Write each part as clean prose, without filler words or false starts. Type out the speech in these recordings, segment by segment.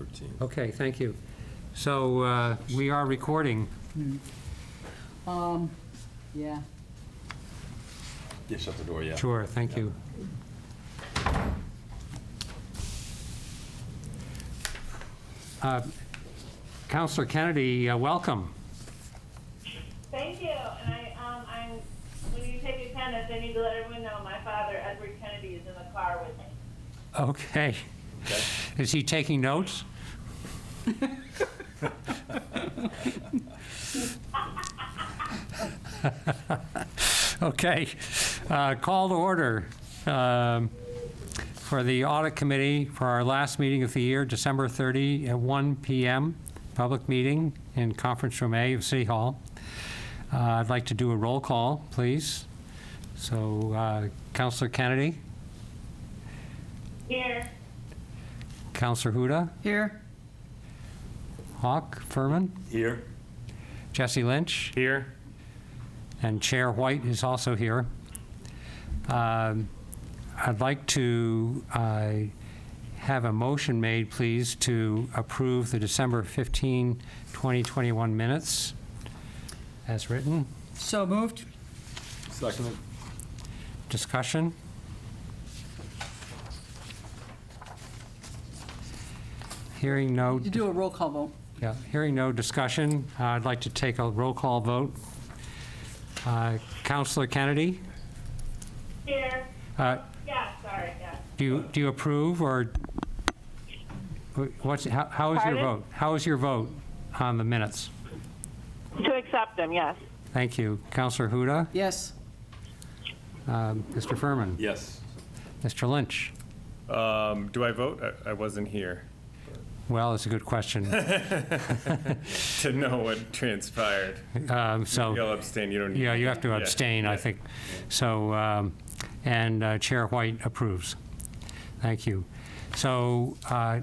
13th. Okay, thank you. So we are recording. Yeah. Yeah, shut the door, yeah. Sure, thank you. Councillor Kennedy, welcome. Thank you. And when you take attendance, I need to let everyone know my father, Edward Kennedy, is in the car with me. Okay. Is he taking notes? Okay. Call to order for the Audit Committee for our last meeting of the year, December 30 at 1 p.m. Public meeting in Conference Room A of City Hall. I'd like to do a roll call, please. So, Councillor Kennedy, Here. Councillor Huda, Here. Hawk, Furman, Here? Jesse Lynch, Here. and Chair White is also here. I'd like to have a motion made, please, to approve the December 15, 2021 minutes as written. So moved. Seconded. Discussion? Hearing no, You do a roll call vote. hearing no discussion, I'd like to take a roll call vote. Councillor Kennedy, Here. uh, Yeah, sorry, yeah. do you approve, or how is your Pardon? vote? How is your vote on the minutes? To accept them, yes. Thank you. Councillor Huda, Yes. Mr. Furman, Yes. Mr. Lynch. Do I vote? I wasn't here Well, it's a good question. to know what transpired. So, You'll abstain. You don't need. yeah, you have to Yeah, abstain, I yeah. think. So, and Chair White approves. Thank you. So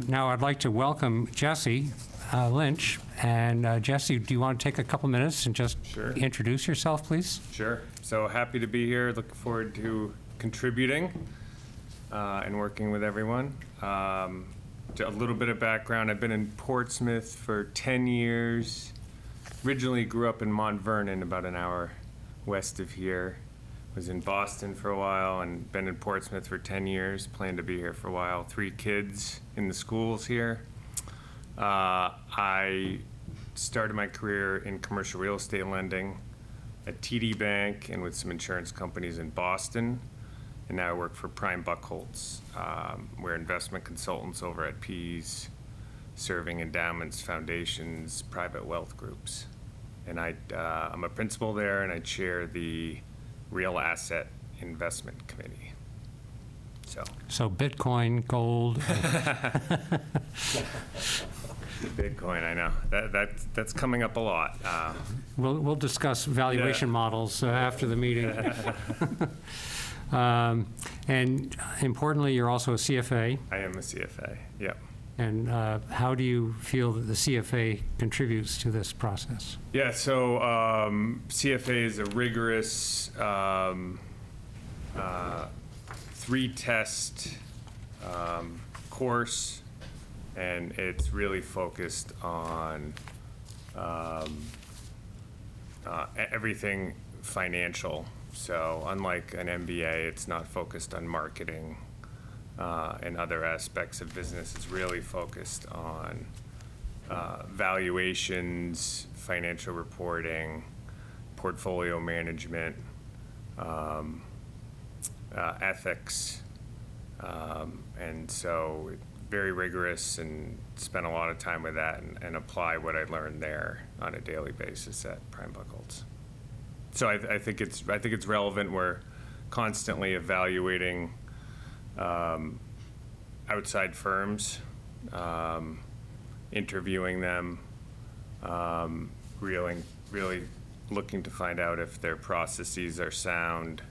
now I'd like to welcome Jesse Lynch. And Jesse, do you want to take a couple minutes and just Sure. introduce yourself, please? Sure. So happy to be here. Looking forward to contributing and working with everyone. A little bit of background. I've been in Portsmouth for 10 years. Originally grew up in Mount Vernon, about an hour west of here. Was in Boston for a while and been in Portsmouth for 10 years. Plan to be here for a while. 3 kids in the schools here. I started my career in commercial real estate lending at TD Bank and with some insurance companies in Boston. And now I work for Prime Buckholz. We're investment consultants over at Pease, serving endowments, foundations, private wealth groups. And I'm a principal there, and I chair the Real Asset Investment Committee. So Bitcoin, gold. Bitcoin, I know. That's coming up a lot. We'll discuss valuation models after the meeting. And importantly, you're also a CFA. I am a CFA, yep. And how do you feel that the CFA contributes to this process? Yeah, so CFA is a rigorous 3-test course, and it's really focused on everything financial. So unlike an MBA, it's not focused on marketing and other aspects of business. It's really focused on valuations, financial reporting, portfolio management, ethics. And so very rigorous, and spent a lot of time with that and apply what I learned there on a daily basis at Prime Buckholz. So I think it's relevant. We're constantly evaluating outside firms, interviewing them, really looking to find out if their processes are sound,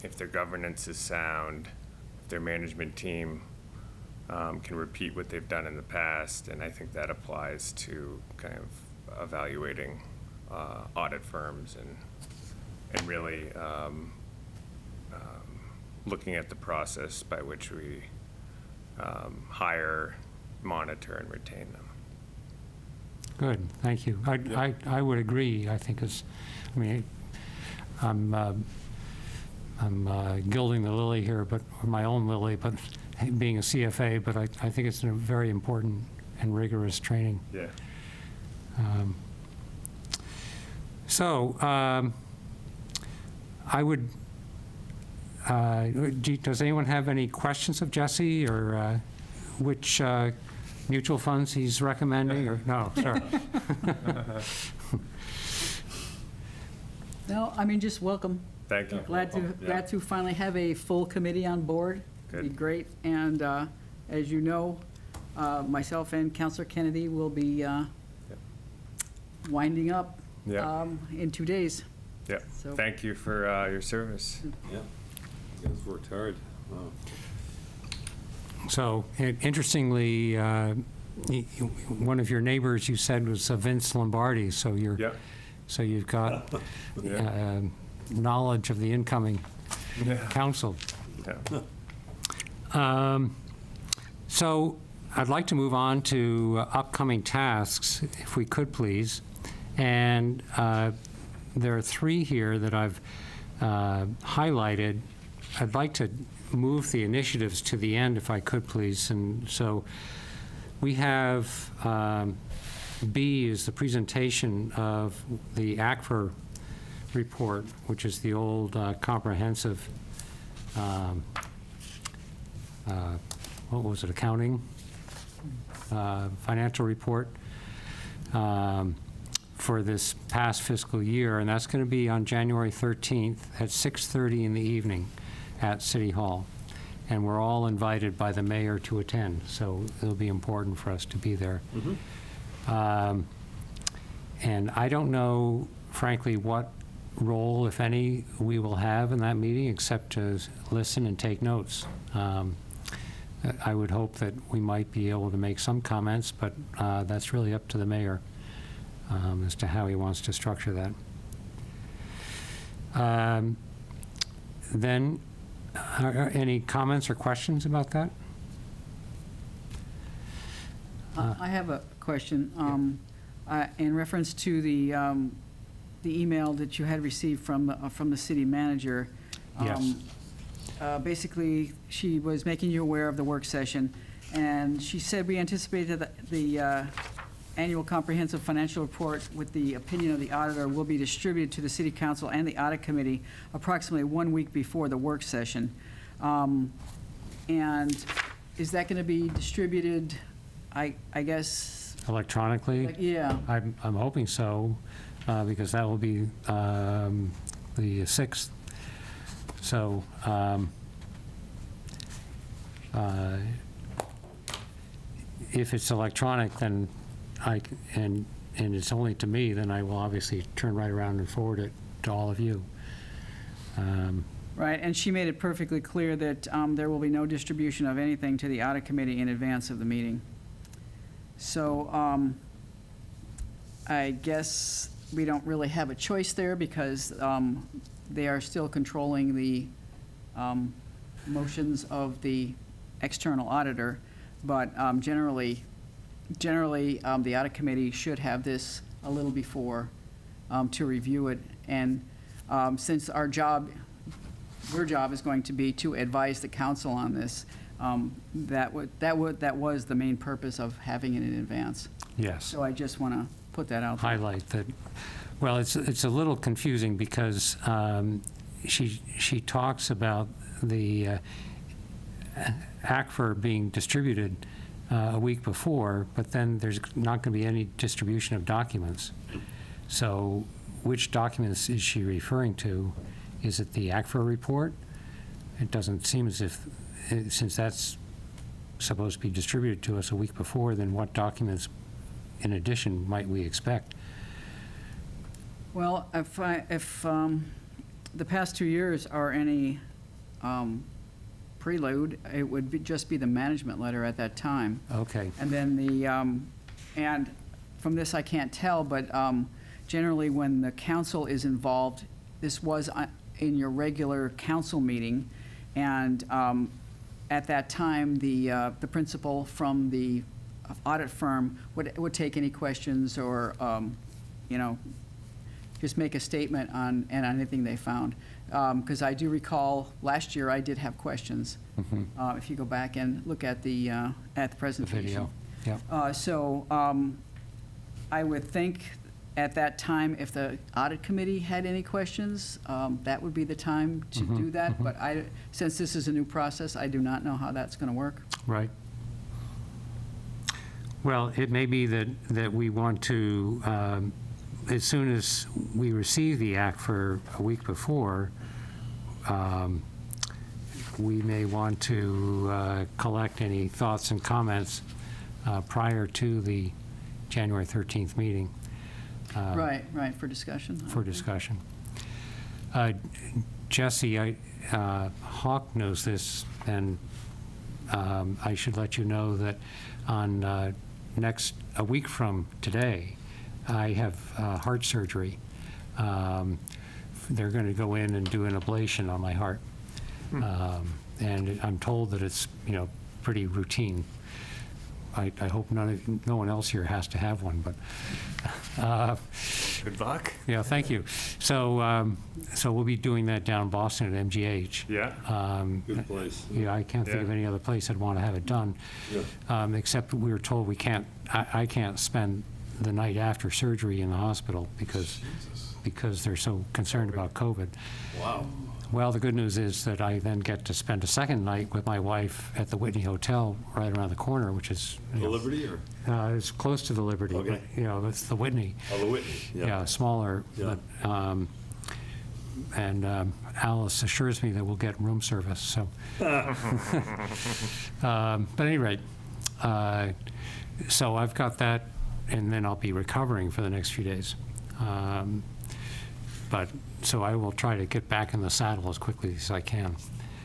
if their governance is sound, if their management team can repeat what they've done in the past. And I think that applies to kind of evaluating audit firms and really looking at the process by which we hire, monitor and retain them. Good, thank you. I would agree. I think it's, I mean, I'm gilding the lily here, but, or my own lily, but being a CFA, but I think it's a very important and rigorous training. Yeah. So, I would, does anyone have any questions of Jesse, or which mutual funds he's recommending, or, no, sorry. No, I mean, just welcome. Thank you. Glad to finally have a full committee on board. It'd be Good. great. And as you know, myself and Counselor Kennedy will be winding up Yeah. in 2 days. Yeah. So- Thank you for your service. Yeah. You guys worked hard. Wow. So, interestingly, one of your neighbors, you said, was Vince Lombardi, so you're, Yeah. so you've got Yeah. knowledge of the incoming Yeah. council. Yeah. So I'd like to move on to upcoming tasks, if we could, please. And there are 3 here that I've highlighted. I'd like to move the initiatives to the end, if I could, please. And so we have B is the presentation of the ACFR report, which is the old comprehensive, what was it, accounting, financial report for this past fiscal year, and that's going to be on January 13th at 6:30 in the evening at City Hall. And we're all invited by the mayor to attend, so it'll be important for us to be there. And I don't know, frankly, what role, if any, we will have in that meeting, except to listen and take notes. I would hope that we might be able to make some comments, but that's really up to the mayor as to how he wants to structure that. Then, any comments or questions about that? I have a question in reference to the email that you had received from the city manager. Yes. Basically, she was making you aware of the work session, and she said we anticipated that the annual comprehensive financial report with the opinion of the auditor will be distributed to the city council and the audit committee approximately 1 week before the work session. And is that going to be distributed, I guess? Electronically? Yeah. I'm hoping so, because that will be the 6th. So, if it's electronic, then and it's only to me, then I will obviously turn right around and forward it to all of you. Right, and she made it perfectly clear that there will be no distribution of anything to the audit committee in advance of the meeting. So I guess we don't really have a choice there because they are still controlling the motions of the external auditor. But generally, the audit committee should have this a little before to review it. And since your job is going to be to advise the council on this, that was the main purpose of having it in advance. Yes. So I just want to put that out there. Highlight that. Well, it's a little confusing because she talks about the ACFR being distributed a week before, but then there's not going to be any distribution of documents. So which documents is she referring to? Is it the ACFR report? It doesn't seem as if, since that's supposed to be distributed to us a week before, then what documents in addition might we expect? Well, if the past 2 years are any prelude, it would just be the management letter at that time. Okay. And then and from this I can't tell, but generally when the council is involved, this was in your regular council meeting, and at that time, the principal from the audit firm would take any questions or, you know, just make a statement on anything they found. Because I do recall, last year I did have questions. If you go back and look at the The presentation. video, yeah. So I would think at that time, if the audit committee had any questions, that would be the time to do that. But since this is a new process, I do not know how that's going to work. Right. Well, it may be that we want to, as soon as we receive the act for a week before, we may want to collect any thoughts and comments prior to the January 13th meeting. Right, for discussion. For discussion. Jesse, Hawk knows this, and I should let you know that on a week from today, I have heart surgery. They're going to go in and do an ablation on my heart. And I'm told that it's, pretty routine. I hope no one else here has to have one, but Good luck. yeah, thank you. So we'll be doing that down in Boston at MGH. Yeah. Good place. Yeah, I can't think of Yeah. any other place I'd want to have it done, Yeah. except we were told I can't spend the night after surgery in the hospital because they're so concerned about COVID. Wow. Well, the good news is that I then get to spend a second night with my wife at the Whitney Hotel right around the corner, which is, The Liberty or? it's close to the Liberty, Okay. but, it's the Whitney. Oh, the Whitney. Yeah, smaller, Yeah. but, and Alice assures me that we'll get room service, so. But at any rate, so I've got that, and then I'll be recovering for the next few days. But, so I will try to get back in the saddle as quickly as I can.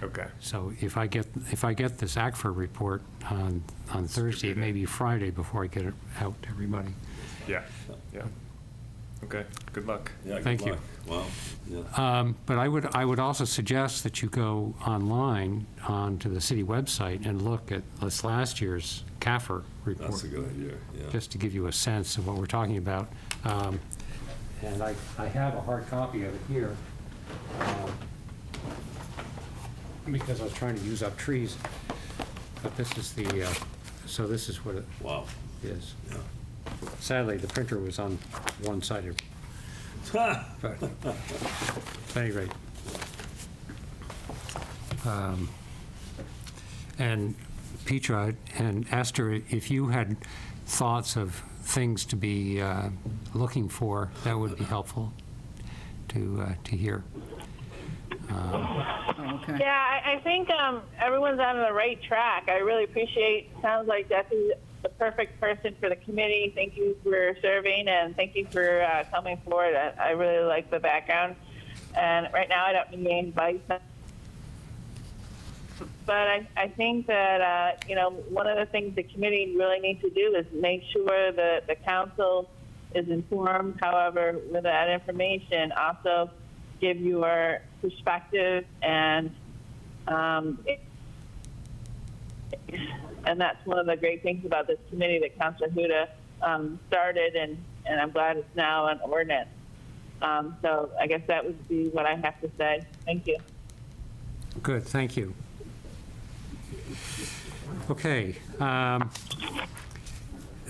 Okay. So if I get this ACFR report on Thursday, it may be Friday before I get it out to everybody. Yeah. Yeah. Okay. Good luck. Yeah, good Thank you. luck. Wow. Yeah. But I would also suggest that you go online onto the city website and look at this last year's CAFR report. That's a good idea, yeah. Just to give you a sense of what we're talking about. And I have a hard copy of it here, because I was trying to use up trees. But this is so this is what it Wow. is. Yeah. Sadly, the printer was on one side of, but at any rate. And Petra and Esther, if you had thoughts of things to be looking for, that would be helpful to hear. Oh, okay. Yeah, I think everyone's on the right track. I really appreciate, sounds like Jesse's the perfect person for the committee. Thank you for serving, and thank you for coming forward. I really like the background. And right now I don't need any advice. But I think that, one of the things the committee really needs to do is make sure that the council is informed. However, with that information, also give your perspective, and that's one of the great things about this committee that Councilor Huda started, and I'm glad it's now an ordinance. So I guess that would be what I have to say. Thank you. Good, thank you. Okay.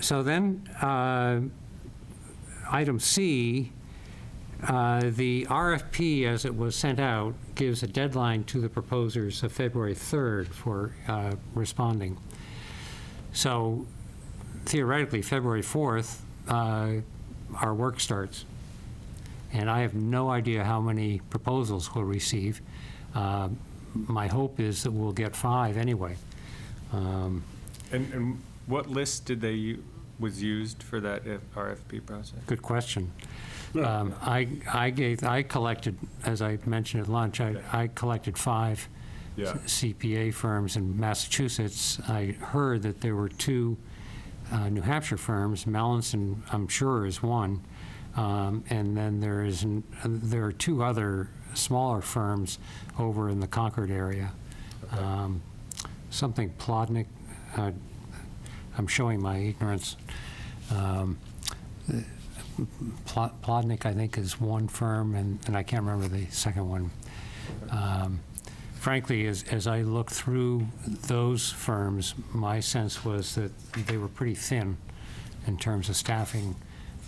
So then, item C, the RFP, as it was sent out, gives a deadline to the proposers of February 3rd for responding. So theoretically, February 4th, our work starts. And I have no idea how many proposals we'll receive. My hope is that we'll get 5 anyway. And what list was used for that RFP process? Good question. I collected, as I mentioned at lunch, I collected 5 Yeah. CPA firms in Massachusetts. I heard that there were 2 New Hampshire firms. Mallinson, I'm sure, is one. And then there are 2 other smaller firms over in the Concord area. Okay. Something Plotnick. I'm showing my ignorance. Plotnik, I think, is one firm, and I can't remember the second one. Frankly, as I looked through those firms, my sense was that they were pretty thin in terms of staffing,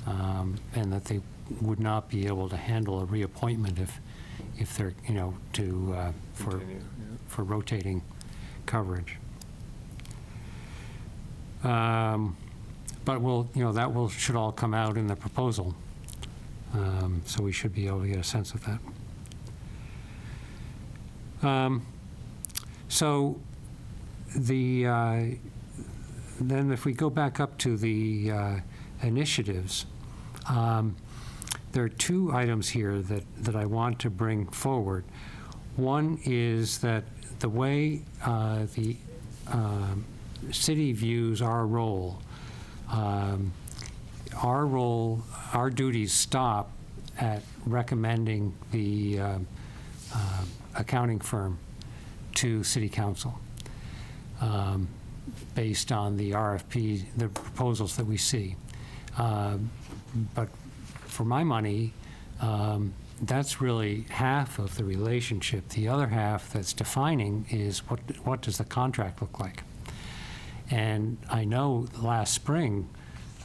and that they would not be able to handle a reappointment if they're, Continue, for rotating coverage. But should all come out in the proposal. So we should be able to get a sense of that. So then if we go back up to the initiatives, there are two items here that I want to bring forward. One is that the way the city views our role, our duties stop at recommending the accounting firm to City Council based on the RFP, the proposals that we see. But for my money, that's really half of the relationship. The other half that's defining is what does the contract look like? And I know last spring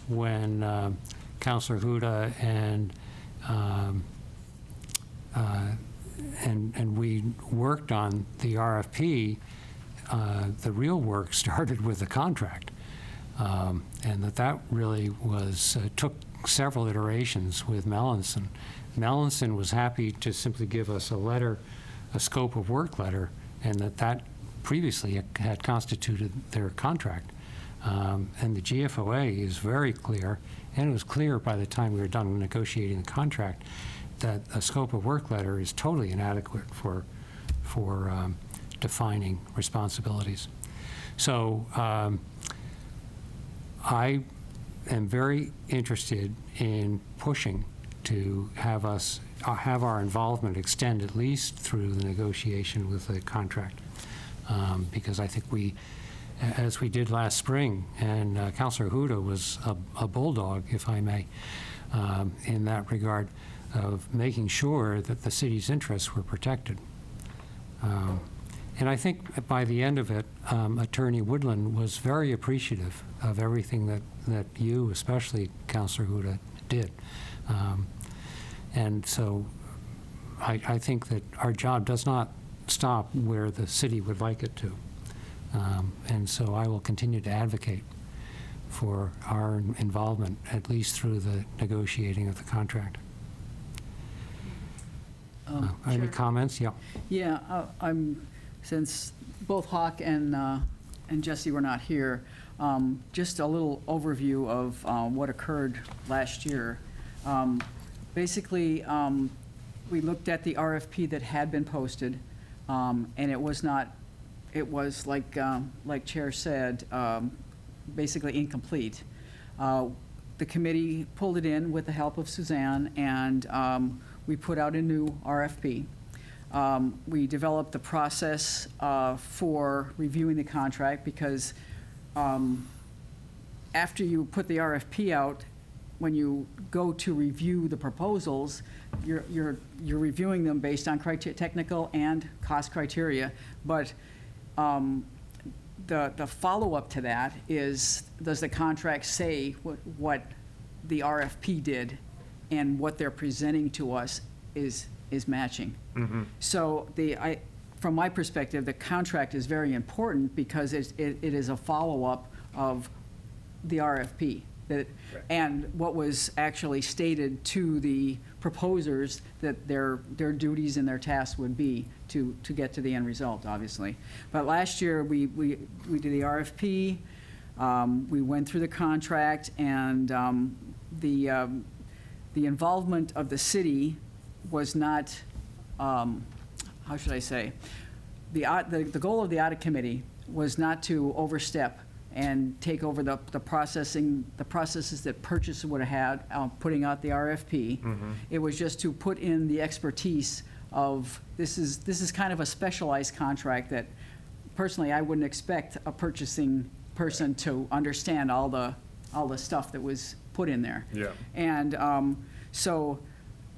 when Councilor Huda and we worked on the RFP, the real work started with the contract. And that really was, took several iterations with Melanson. Melanson was happy to simply give us a letter, a scope of work letter, and that previously had constituted their contract. And the GFOA is very clear, and it was clear by the time we were done negotiating the contract, that a scope of work letter is totally inadequate for defining responsibilities. So I am very interested in pushing to have our involvement extend at least through the negotiation with the contract, because I think we, as we did last spring, and Councilor Huda was a bulldog, if I may, in that regard, of making sure that the city's interests were protected. And I think by the end of it, Attorney Woodland was very appreciative of everything that you, especially Councilor Huda, did. And so I think that our job does not stop where the city would like it to. And so I will continue to advocate for our involvement, at least through the negotiating of the contract. Any Chair? comments? Yeah. Yeah, since both Hawk and Jesse were not here, just a little overview of what occurred last year. Basically, we looked at the RFP that had been posted, and it was like Chair said, basically incomplete. The committee pulled it in with the help of Suzanne, and we put out a new RFP. We developed the process for reviewing the contract, because after you put the RFP out, when you go to review the proposals, you're reviewing them based on technical and cost criteria. But the follow-up to that is, does the contract say what the RFP did and what they're presenting to us is matching? Mm-hmm. So from my perspective, the contract is very important because it is a follow-up of the RFP. Right. And what was actually stated to the proposers that their duties and their tasks would be to get to the end result, obviously. But last year, we did the RFP, we went through the contract, and the involvement of the city was not, how should I say, the goal of the audit committee was not to overstep and take over the processes that purchase would have had, putting out the RFP. Mm-hmm. It was just to put in the expertise of, this is kind of a specialized contract that personally I wouldn't expect a purchasing person to understand all the stuff that was put in there. Yeah. And so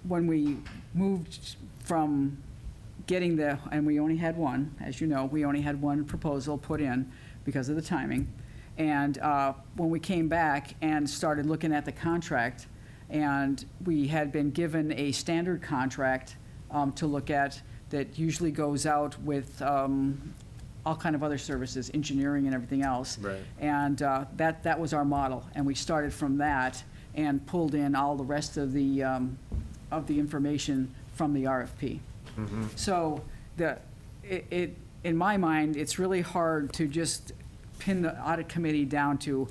when we moved from getting and we only had one, as you know, we only had one proposal put in because of the timing. And when we came back and started looking at the contract, and we had been given a standard contract to look at that usually goes out with all kind of other services, engineering and everything else. Right. And that was our model, and we started from that and pulled in all the rest of the information from the RFP. So in my mind, it's really hard to just pin the audit committee down to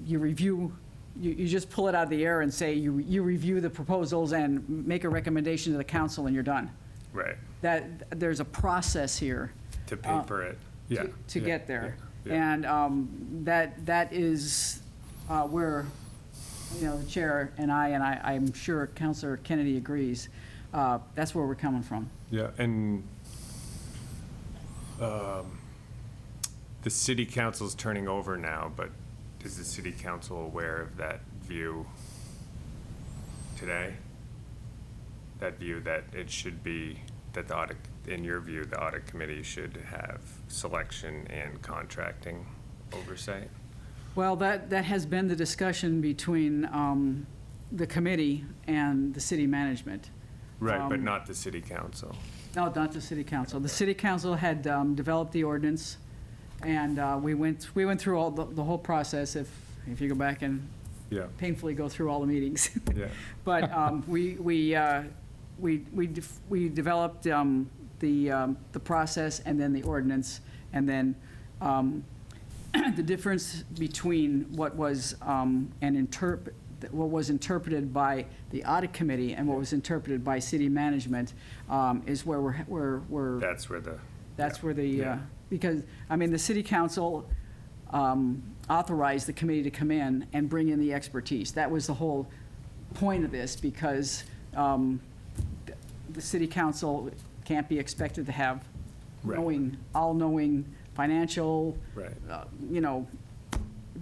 you review. You just pull it out of the air and say you review the proposals and make a recommendation to the council and you're done. Right. That there's a process here To paper it. Yeah. to yeah, get there. yeah, yeah. And that is where, the chair and I'm sure Councilor Kennedy agrees, that's where we're coming from. Yeah, and the city council's turning over now, but is the city council aware of that view today? That view that it should be, that the audit, in your view, the audit committee should have selection and contracting oversight? Well, that has been the discussion between the committee and the city management. Right, but not the city council. No, not the city council. The city council had developed the ordinance, and we went through all the whole process, if you go back and Yeah, painfully go through all the meetings. yeah, But we developed the process and then the ordinance, and then the difference between what was what was interpreted by the audit committee and what was interpreted by city management is where we're that's where the, that's where the Yeah. because the city council authorized the committee to come in and bring in the expertise. That was the whole point of this, because the city council can't be expected to have Right. all-knowing financial, right,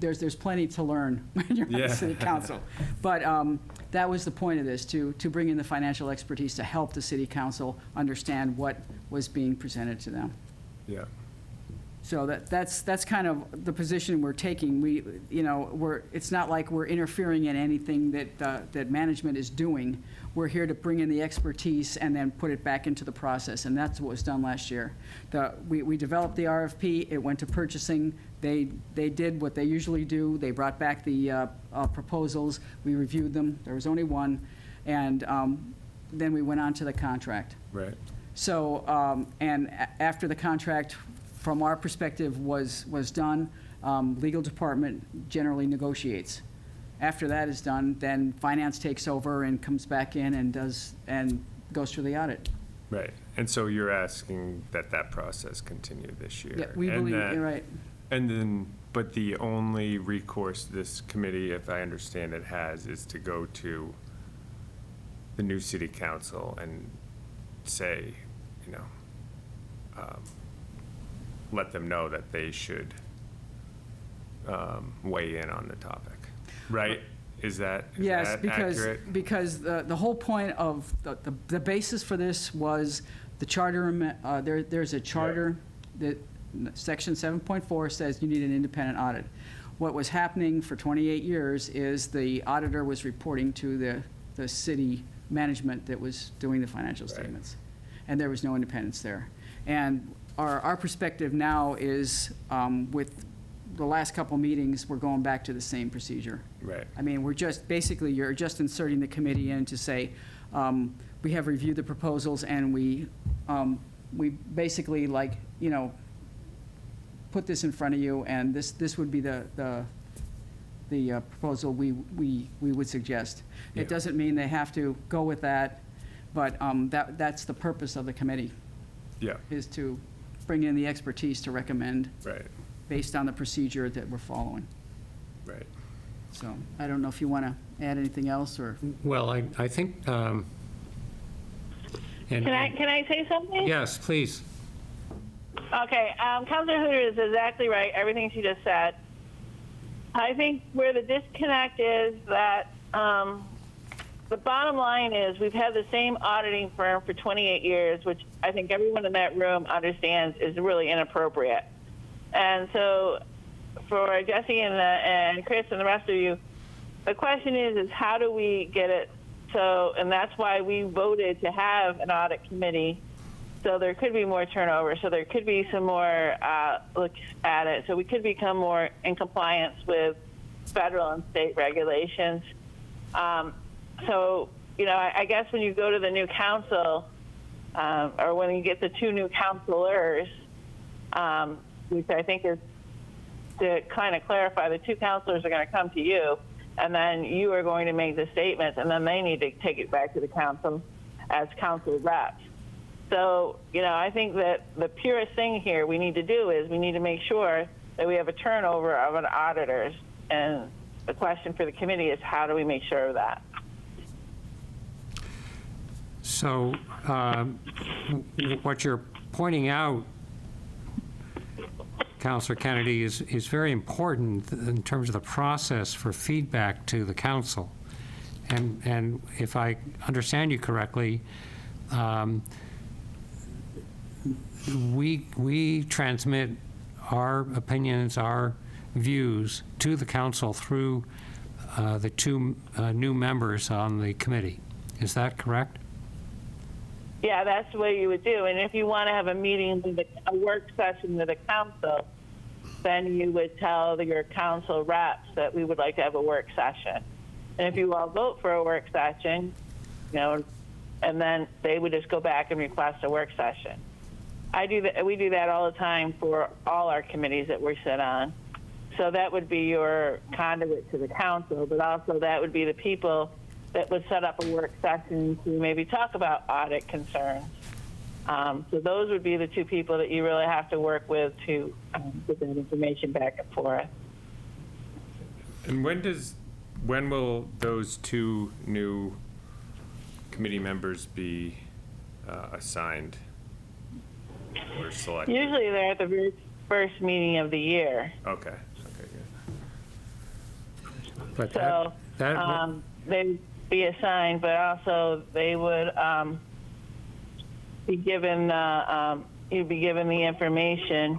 there's plenty to learn when you're on Yeah. the city council. But that was the point of this, to bring in the financial expertise to help the city council understand what was being presented to them. yeah, So that's kind of the position we're taking. It's not like we're interfering in anything that management is doing. We're here to bring in the expertise and then put it back into the process, and that's what was done last year. We developed the RFP, it went to purchasing, they did what they usually do, they brought back the proposals, we reviewed them, there was only one, and then we went on to the contract. right, So, after the contract, from our perspective, was done, legal department generally negotiates. After that is done, then finance takes over and comes back in and goes through the audit. right. And so you're asking that process continue this year? Yeah, we and believe, that- you're right. And then, but the only recourse this committee, if I understand it, has is to go to the new city council and say, let them know that they should weigh in on the topic, right? Is that Yes, accurate? because the whole point of, the basis for this was the charter, there's a charter that, section 7.4 says you need an independent audit. What was happening for 28 years is the auditor was reporting to the city management that was doing the financial Right. statements. And there was no independence there. And our perspective now is, with the last couple meetings, we're going back to the same procedure. Right, We're just, basically, you're just inserting the committee in to say, we have reviewed the proposals, and we basically, put this in front of you, and this would be the proposal we would suggest. Yeah. It doesn't mean they have to go with that, but that's the purpose of the committee, yeah, is to bring in the expertise to recommend right, based on the procedure that we're following. right. So I don't know if you want to add anything else, or? Well, I think, and- Can I say something? Yes, please. Okay, Councilor Hooter is exactly right, everything she just said. I think where the disconnect is that the bottom line is we've had the same auditing firm for 28 years, which I think everyone in that room understands is really inappropriate. And so for Jesse and Chris and the rest of you, the question is how do we get it so, and that's why we voted to have an audit committee. So there could be more turnover. So there could be some more looks at it. So we could become more in compliance with federal and state regulations. So, you know, I guess when you go to the new council, or when you get the 2 new councilors, which I think is to kind of clarify, the 2 councilors are going to come to you, and then you are going to make the statements, and then they need to take it back to the council as council reps. So, you know, I think that the purest thing here we need to do is we need to make sure that we have a turnover of an auditors. And the question for the committee is how do we make sure of that? So what you're pointing out, Councilor Kennedy, is very important in terms of the process for feedback to the council. And if I understand you correctly, we transmit our opinions, our views to the council through the 2 new members on the committee. Is that correct? Yeah, that's what you would do. And if you want to have a meeting, with a work session with the council, then you would tell your council reps that we would like to have a work session. And if you all vote for a work session, you know, and then they would just go back and request a work session. I do that. We do that all the time for all our committees that we sit on. So that would be your conduit to the council, but also that would be the people that would set up a work session to maybe talk about audit concerns. So those would be the 2 people that you really have to work with to get that information back and forth. And when will those 2 new committee members be assigned or selected? Usually they're at the very first meeting of the year. Okay. Okay, good. But So they'd be assigned, but also they would be given you'd be given the information.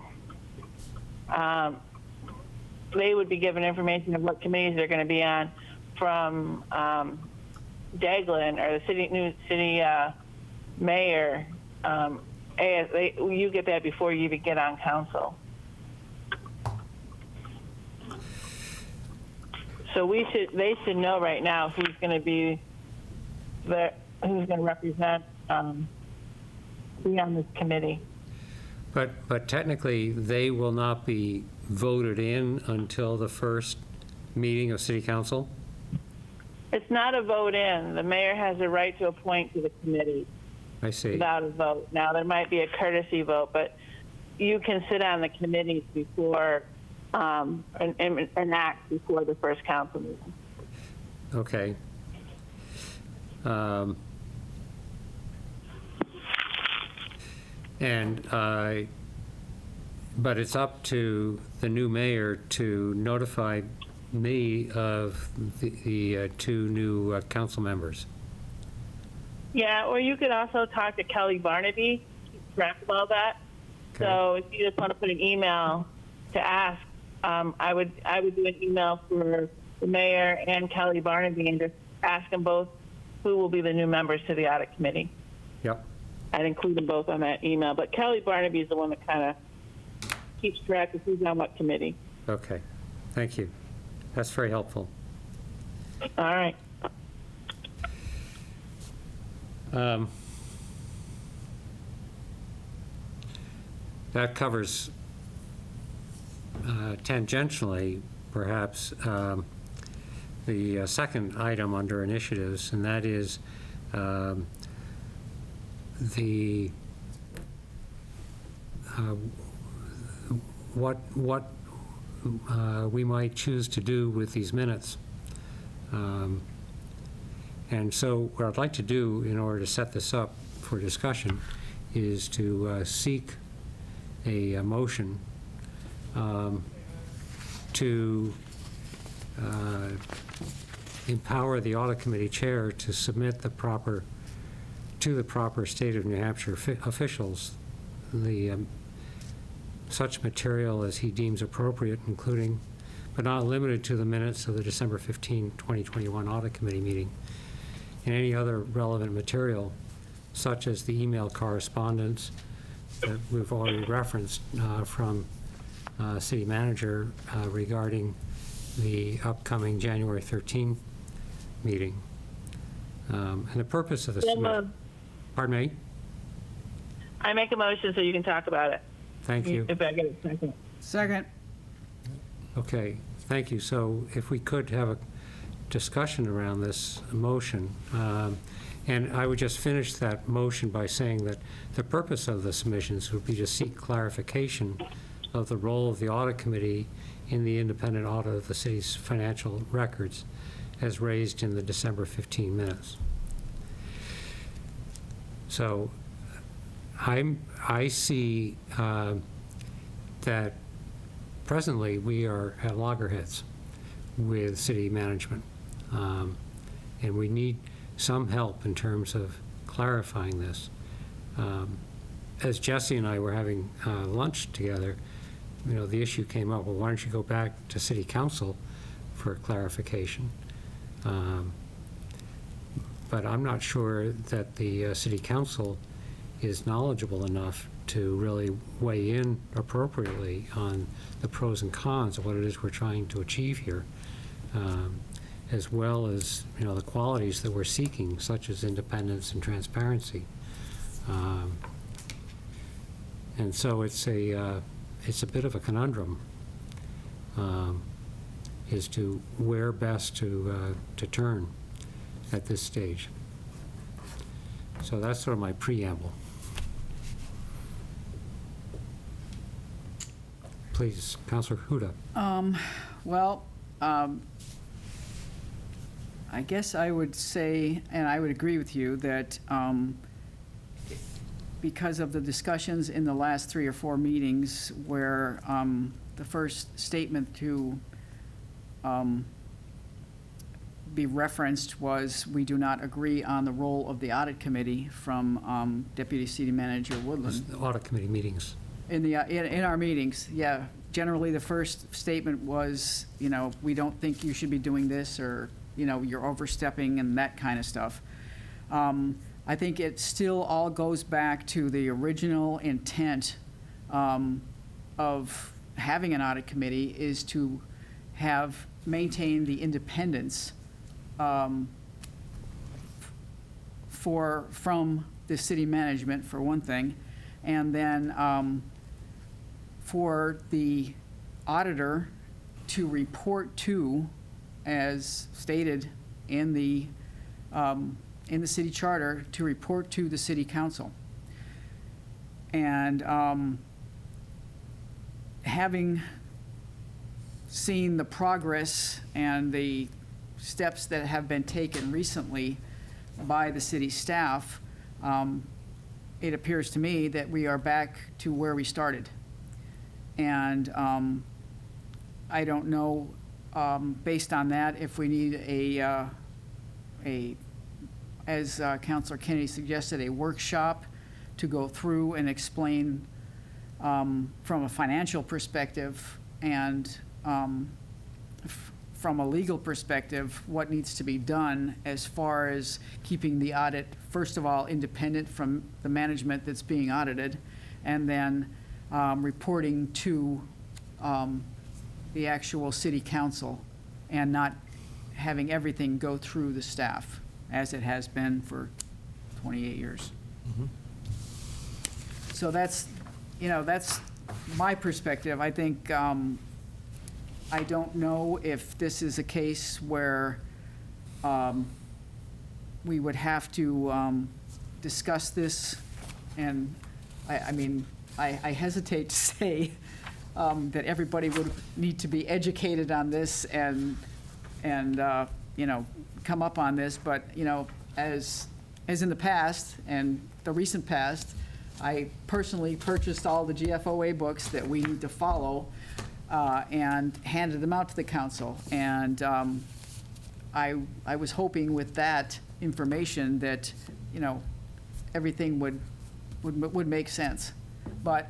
They would be given information of what committees they're going to be on from Daglin or the new city mayor. You get that before you even get on council. So they should know right now who's going to be who's going to represent be on this committee. But technically, they will not be voted in until the first meeting of city council? It's not a vote in. The mayor has a right to appoint to the committee I see. without a vote. Now, there might be a courtesy vote, but you can sit on the committees before and act before the first council meeting. Okay. But it's up to the new mayor to notify me of the 2 new council members. Yeah, or you could also talk to Kelly Barnaby, keep track of all that. Okay. So if you just want to put an email to ask, I would do an email for the mayor and Kelly Barnaby and just ask them both who will be the new members to the audit committee. Yep. I'd include them both on that email, but Kelly Barnaby is the one that kind of keeps track of who's on what committee. Okay. Thank you. That's very helpful. All right. That covers tangentially, perhaps, the second item under initiatives, and that is what we might choose to do with these minutes. And so what I'd like to do in order to set this up for discussion is to seek a motion to empower the audit committee chair to submit to the proper state of New Hampshire officials such material as he deems appropriate, including but not limited to the minutes of the December 15, 2021 audit committee meeting, and any other relevant material, such as the email correspondence that we've already referenced from city manager regarding the upcoming January 13 meeting. And the purpose of this, pardon me? I make a motion so you can talk about it. Thank you. If I get a second. Second. Okay, thank you. So if we could have a discussion around this motion, and I would just finish that motion by saying that the purpose of the submissions would be to seek clarification of the role of the audit committee in the independent audit of the city's financial records as raised in the December 15 minutes. So I see that presently we are at loggerheads with city management, and we need some help in terms of clarifying this. As Jesse and I were having lunch together, the issue came up, well, why don't you go back to city council for clarification? But I'm not sure that the city council is knowledgeable enough to really weigh in appropriately on the pros and cons of what it is we're trying to achieve here, as well as the qualities that we're seeking, such as independence and transparency. And so it's a bit of a conundrum as to where best to turn at this stage. So that's sort of my preamble. Please, Councilor Huda. I guess I would say, and I would agree with you, that because of the discussions in the last 3 or 4 meetings where the first statement to be referenced was, we do not agree on the role of the audit committee, from Deputy City Manager Woodland. The audit committee meetings. In our meetings, yeah. Generally, the first statement was, we don't think you should be doing this, or, you're overstepping and that kind of stuff. I think it still all goes back to the original intent of having an audit committee, is to maintain the independence from the city management, for one thing, and then for the auditor to report to, as stated in the city charter, to report to the city council. And having seen the progress and the steps that have been taken recently by the city staff, it appears to me that we are back to where we started. And I don't know, based on that, if we need as Councilor Kennedy suggested, a workshop to go through and explain from a financial perspective and from a legal perspective what needs to be done as far as keeping the audit, first of all, independent from the management that's being audited, and then reporting to the actual city council, and not having everything go through the staff as it has been for 28 years. Mm-hmm. So that's my perspective. I think I don't know if this is a case where we would have to discuss this, and I hesitate to say that everybody would need to be educated on this and come up on this, but as in the past and the recent past, I personally purchased all the GFOA books that we need to follow and handed them out to the council. And I was hoping with that information that, you know, everything would make sense. But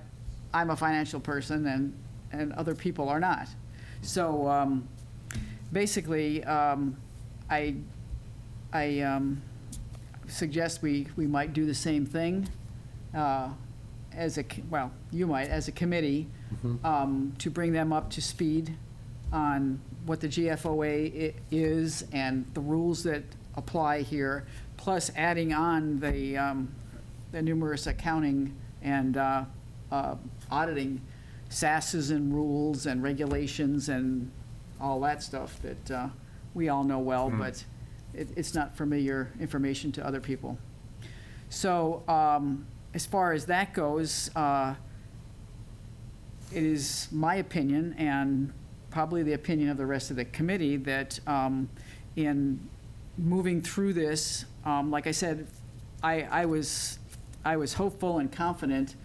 I'm a financial person and other people are not. So basically, I suggest we might do the same thing as well, you might, as a committee, to bring them up to speed on what the GFOA is and the rules that apply here, plus adding on the numerous accounting and auditing SASs and rules and regulations and all that stuff that we all know well, but it's not familiar information to other people. So as far as that goes, it is my opinion, and probably the opinion of the rest of the committee, that in moving through this, like I said, I was hopeful and confident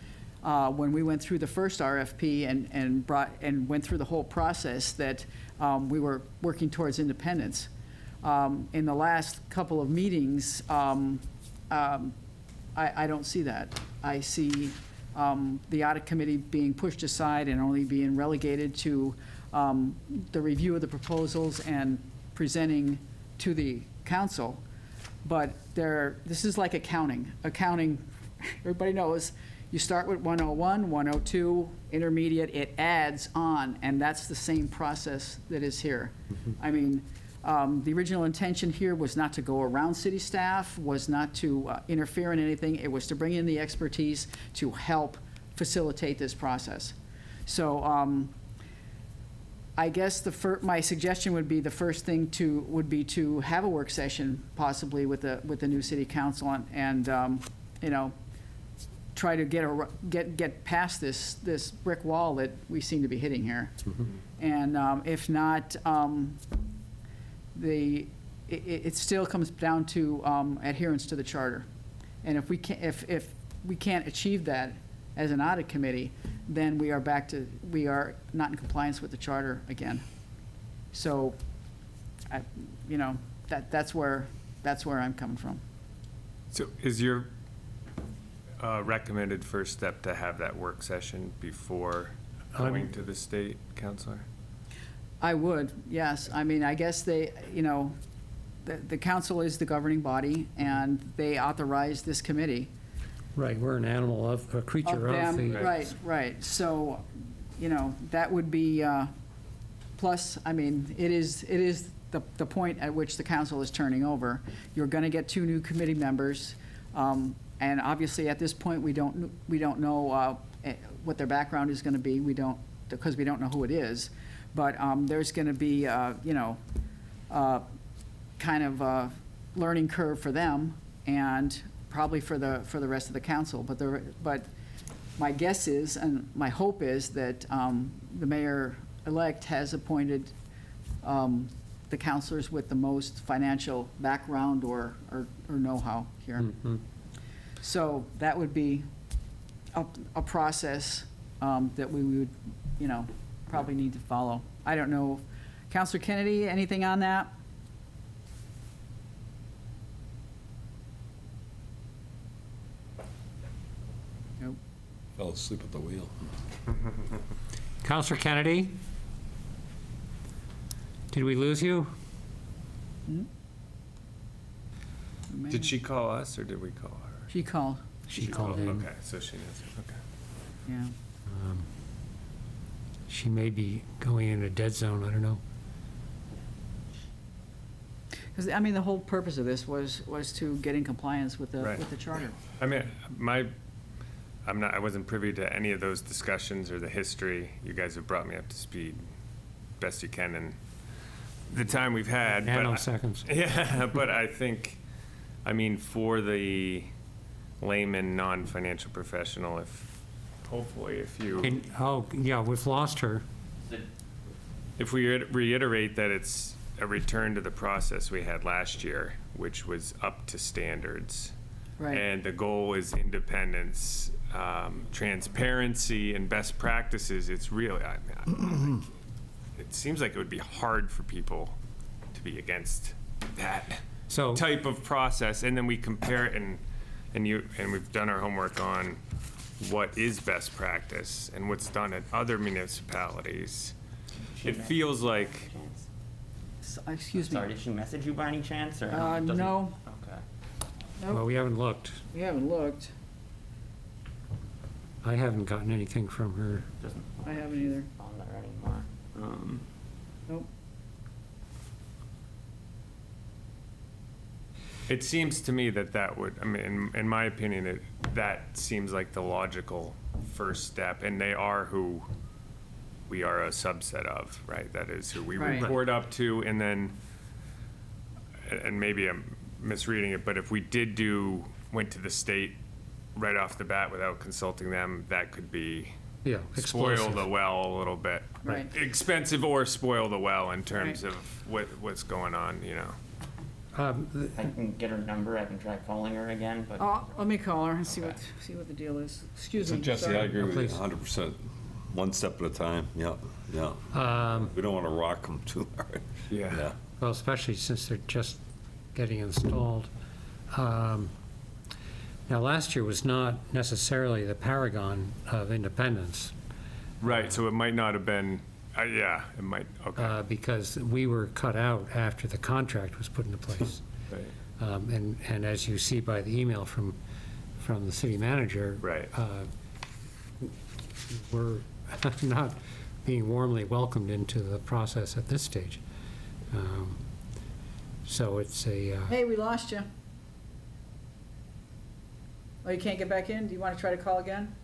when we went through the first RFP and went through the whole process that we were working towards independence. In the last couple of meetings, I don't see that. I see the audit committee being pushed aside and only being relegated to the review of the proposals and presenting to the council. But this is like accounting. Accounting, everybody knows, you start with 101, 102, intermediate, it adds on, and that's the same process that is here. I mean, the original intention here was not to go around city staff, was not to interfere in anything. It was to bring in the expertise to help facilitate this process. So I guess my suggestion would be the first thing would be to have a work session possibly with the new city council and you know, try to get past this brick wall that we seem to be hitting here. And if not, it still comes down to adherence to the charter. And if we can't achieve that as an audit committee, then we are not in compliance with the charter again. So, you know, that's where I'm coming from. So is your recommended first step to have that work session before going to the state councilor? I would, yes. I mean, I guess you know, the council is the governing body, and they authorize this committee. Right, we're an animal a creature of them. the... Right. So, you know, that would be, plus, I mean, it is the point at which the council is turning over. You're going to get 2 new committee members, and obviously at this point we don't know what their background is going to be. Because we don't know who it is. But there's going to be, you know, kind of a learning curve for them, and probably for the rest of the council. But my guess is, and my hope is, that the mayor-elect has appointed the councilors with the most financial background or know-how here. So that would be a process that we would, you know, probably need to follow. I don't know. Councilor Kennedy, anything on that? Nope. Fell asleep at the wheel. Counselor Kennedy? Did we lose you? Did she call us or did we call her? She called, She called in. Okay, so she knows. Okay. yeah. She may be going in a dead zone, I don't know. Because, I mean, the whole purpose of this was to get in compliance with Right. the charter. I mean, I wasn't privy to any of those discussions or the history. You guys have brought me up to speed best you can in the time we've had. Nanoseconds. Yeah, but I think, I mean, for the layman, non-financial professional, if you, Oh, yeah, we've lost her. if we reiterate that it's a return to the process we had last year, which was up to standards, Right. and the goal is independence, transparency and best practices, it's really, it seems like it would be hard for people to be against that So, type of process. And then we compare it and we've done our homework on what is best practice and what's done at other municipalities. It feels like, Excuse me. Sorry, did she message you by any chance, or? doesn't- No, Okay. well, we haven't looked. we haven't looked. I haven't gotten anything from her. Doesn't I haven't either. on there anymore. Nope. it seems to me that would, I mean, in my opinion, that seems like the logical first step, and they are who we are a subset of, right? That is who we Right. report up to, and then, and maybe I'm misreading it, but if we went to the state right off the bat without consulting them, that could be Yeah, spoil explosive. the well a little bit. Right. Expensive or spoil the well in terms Right. of what's going on, you know? I can get her number, I can try calling her again, but. Oh, let me call her and see what the deal is. Excuse So me. Jesse, sorry. I agree with you Please. 100%. One step at a time, yeah, yeah. We don't want to rock them too hard. Yeah. Well, especially since they're just getting installed. Now, last year was not necessarily the paragon of independence, Right, so it might not have been, yeah, it might, okay. because we were cut out after the contract was put into place. Right. And as you see by the email from the city manager. Right. We're not being warmly welcomed into the process at this stage. So it's a, Hey, we lost you. Oh, you can't get back in? Do you want to try to call again?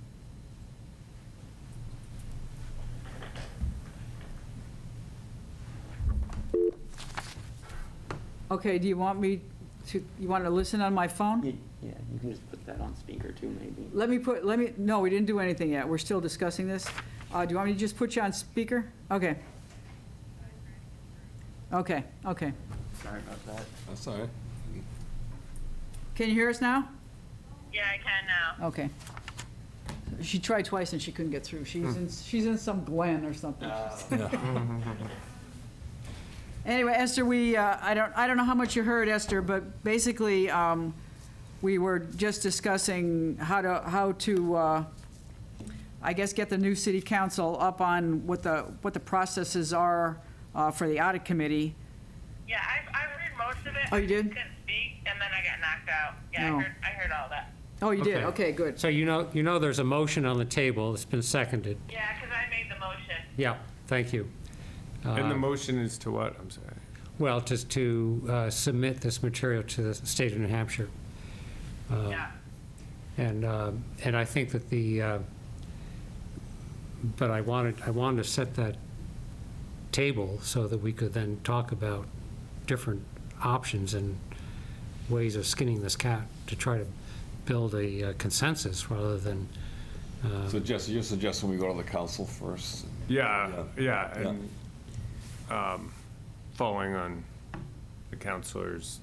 Okay, do you want me you want to listen on my phone? Yeah, you can just put that on speaker too, maybe. No, we didn't do anything yet. We're still discussing this. Do you want me to just put you on speaker? Okay. Okay, okay. Sorry about that. That's all right. Can you hear us now? Yeah, I can now. Okay. She tried twice and she couldn't get through. She's in some Glen or something. Anyway, Esther, I don't know how much you heard, Esther, but basically, we were just discussing how to I guess, get the new city council up on what the processes are for the audit committee. Yeah, I've heard most of it. Oh, you I did? couldn't speak, and then I got knocked out. Yeah, No. I heard all that. Oh, you did? Okay, good. so you know there's a motion on the table, it's been seconded. Yeah, because I made the motion. Yeah, thank you. And the motion is to what? I'm sorry. Well, just to submit this material to the state of New Hampshire. Yeah. And I think that but I wanted to set that table so that we could then talk about different options and ways of skinning this cat to try to build a consensus rather than, So Jesse, you're suggesting we go to the council first? Yeah, and following on the counselor's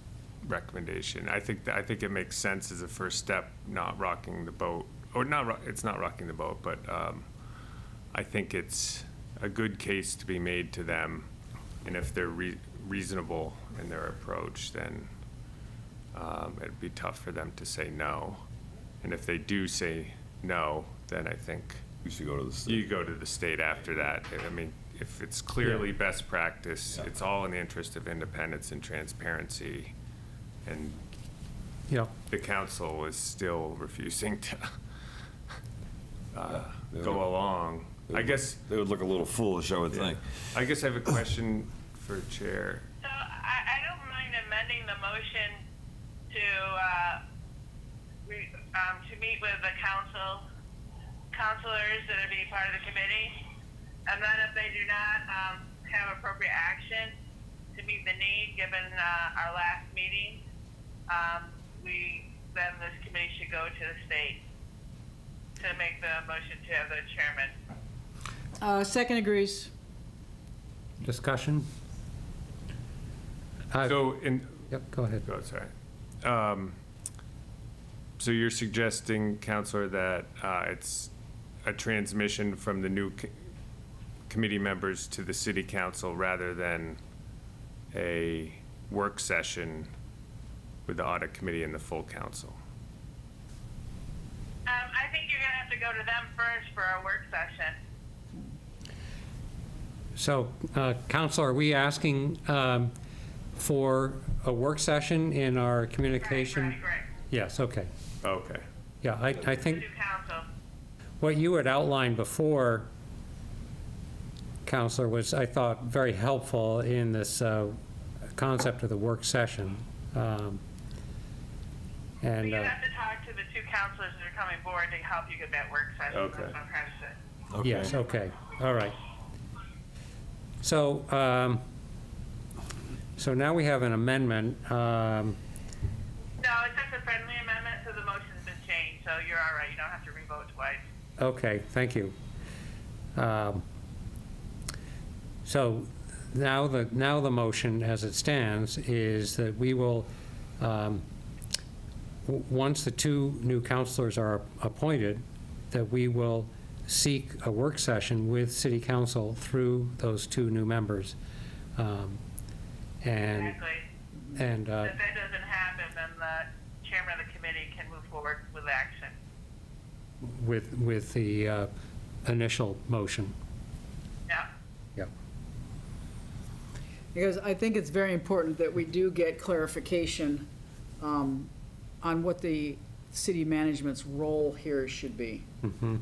recommendation, I think it makes sense as a first step, not rocking the boat, or it's not rocking the boat, but I think it's a good case to be made to them, and if they're reasonable in their approach, then it'd be tough for them to say no. And if they do say no, then I think We should go to the state. you go to the state after that. I mean, if it's clearly best practice, it's all in the interest of independence and transparency, and the council is still refusing to go along. I guess They would look a little foolish, I would think. I have a question for Chair. So I don't mind amending the motion to meet with the counselors that are being part of the committee, and then if they do not have appropriate action to meet the need given our last meeting, then this committee should go to the state to make the motion to have the chairman. Second agrees. discussion? So in, Yep, go ahead. oh, sorry. So you're suggesting, Counselor, that it's a transmission from the new committee members to the city council rather than a work session with the audit committee and the full council? I think you're gonna have to go to them first for a work session. So, Counselor, are we asking for a work session in our communication? Right. Yes, okay. Okay. Yeah, I think To council. what you had outlined before, Counselor, was, I thought, very helpful in this concept of the work session. And You have to talk to the two counselors that are coming forward to help you get that work session. Okay. That's what I'm trying to say. Okay. yes, okay, all right. So, so now we have an amendment. No, it's just a friendly amendment, so the motion's been changed, so you're all right. You don't have to re-vote twice. Okay, thank you. So now the motion as it stands is that we will, once the two new counselors are appointed, that we will seek a work session with city council through those two new members. And, Exactly. and, If that doesn't happen, then the chairman of the committee can move forward with action. with the initial motion. Yeah. Yep. Because I think it's very important that we do get clarification on what the city management's role here should be. Mhm.